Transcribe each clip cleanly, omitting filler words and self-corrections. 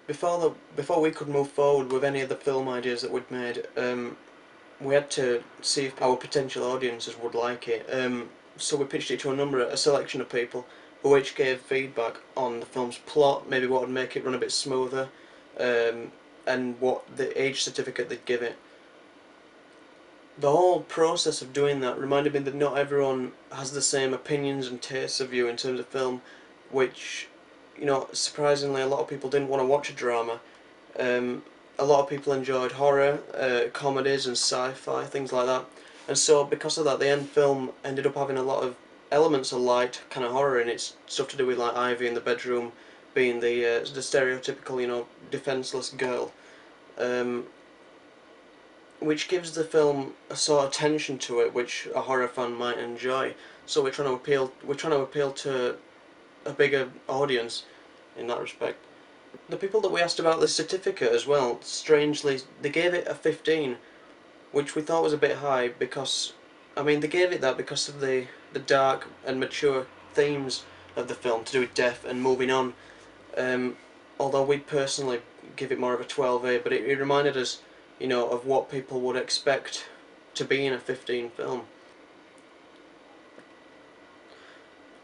before we could move forward with any of the film ideas that we'd made, we had to see if our potential audiences would like it. So we pitched it to a selection of people, who each gave feedback on the film's plot, maybe what would make it run a bit smoother, um, and what the age certificate they'd give it. The whole process of doing that reminded me that not everyone has the same opinions and tastes of you in terms of film, which, surprisingly, a lot of people didn't want to watch a drama. Um, a lot of people enjoyed horror, comedies, and sci-fi, things like that. And so, because of that, the end film ended up having a lot of elements of light kind of horror in it. Stuff to do with like Ivy in the bedroom being the stereotypical, defenseless girl, um, which gives the film a sort of tension to it, which a horror fan might enjoy. So we're trying to appeal to a bigger audience in that respect. The people that we asked about the certificate as well, strangely, they gave it a 15, which we thought was a bit high because, they gave it that because of the dark and mature themes of the film to do with death and moving on. Um, Although we'd personally give it more of a 12A, but it reminded us, of what people would expect to be in a 15 film.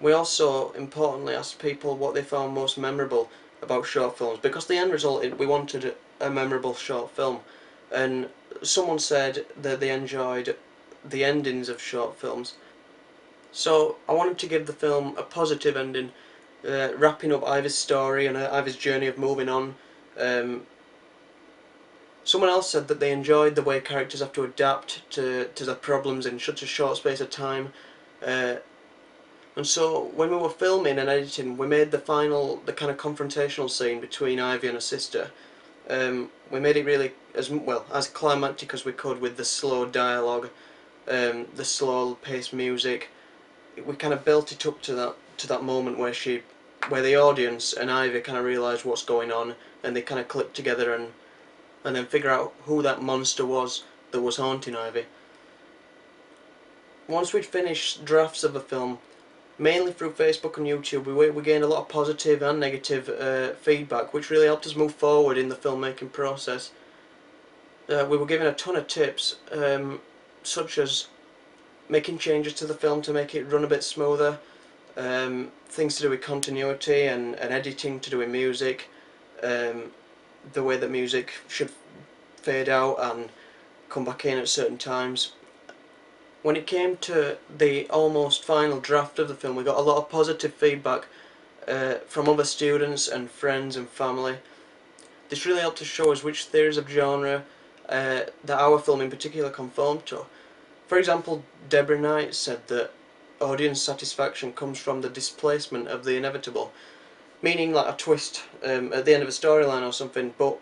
We also importantly asked people what they found most memorable about short films, because the end result, we wanted a memorable short film, and someone said that they enjoyed the endings of short films. So I wanted to give the film a positive ending, wrapping up Ivy's story and Ivy's journey of moving on. Um, Someone else said that they enjoyed the way characters have to adapt to their problems in such a short space of time. Uh, And so when we were filming and editing, we made the kind of confrontational scene between Ivy and her sister. We made it really as climactic as we could with the slow dialogue, the slow paced music. We kind of built it up to that moment where the audience and Ivy kind of realise what's going on, and they kind of click together and then figure out who that monster was that was haunting Ivy. Once we'd finished drafts of the film, mainly through Facebook and YouTube, we gained a lot of positive and negative feedback, which really helped us move forward in the filmmaking process. We were given a ton of tips, such as making changes to the film to make it run a bit smoother, things to do with continuity and editing to do with music, um, the way that music should fade out and come back in at certain times. When it came to the almost final draft of the film, we got a lot of positive feedback from other students and friends and family. This really helped to show us which theories of genre that our film in particular conformed to. For example, Deborah Knight said that audience satisfaction comes from the displacement of the inevitable, meaning like a twist at the end of a storyline or something, but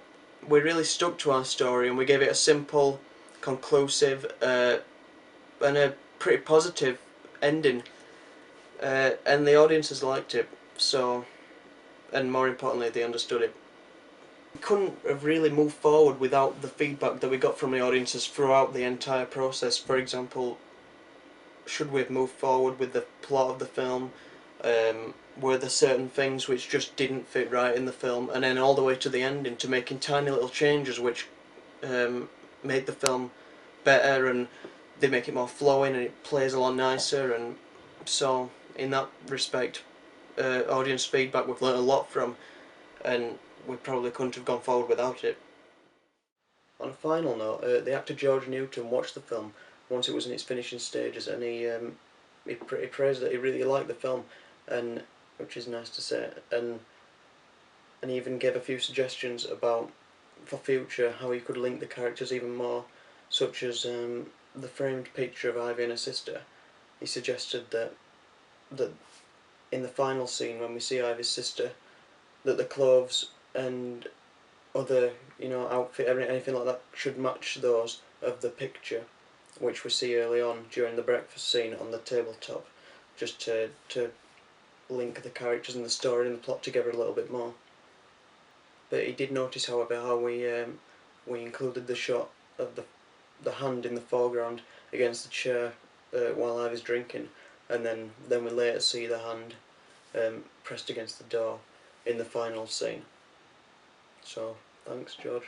we really stuck to our story and we gave it a simple, conclusive, and a pretty positive ending, and the audiences liked it, so, and more importantly, they understood it. We couldn't have really moved forward without the feedback that we got from the audiences throughout the entire process. For example, should we have moved forward with the plot of the film? Were there certain things which just didn't fit right in the film? And then all the way to the ending, to making tiny little changes which made the film better, and they make it more flowing and it plays a lot nicer. And so in that respect, audience feedback we've learnt a lot from, and we probably couldn't have gone forward without it. On a final note, the actor George Newton watched the film once it was in its finishing stages, and he praised that he really liked the film, and which is nice to say, and he even gave a few suggestions about for future how he could link the characters even more, such as the framed picture of Ivy and her sister. He suggested that in the final scene when we see Ivy's sister, that the clothes and other outfit, anything like that should match those of the picture, which we see early on during the breakfast scene on the tabletop, just to link the characters and the story and the plot together a little bit more. But he did notice, however, how we included the shot of the hand in the foreground against the chair while I was drinking, and then we later see the hand pressed against the door in the final scene. So thanks, George.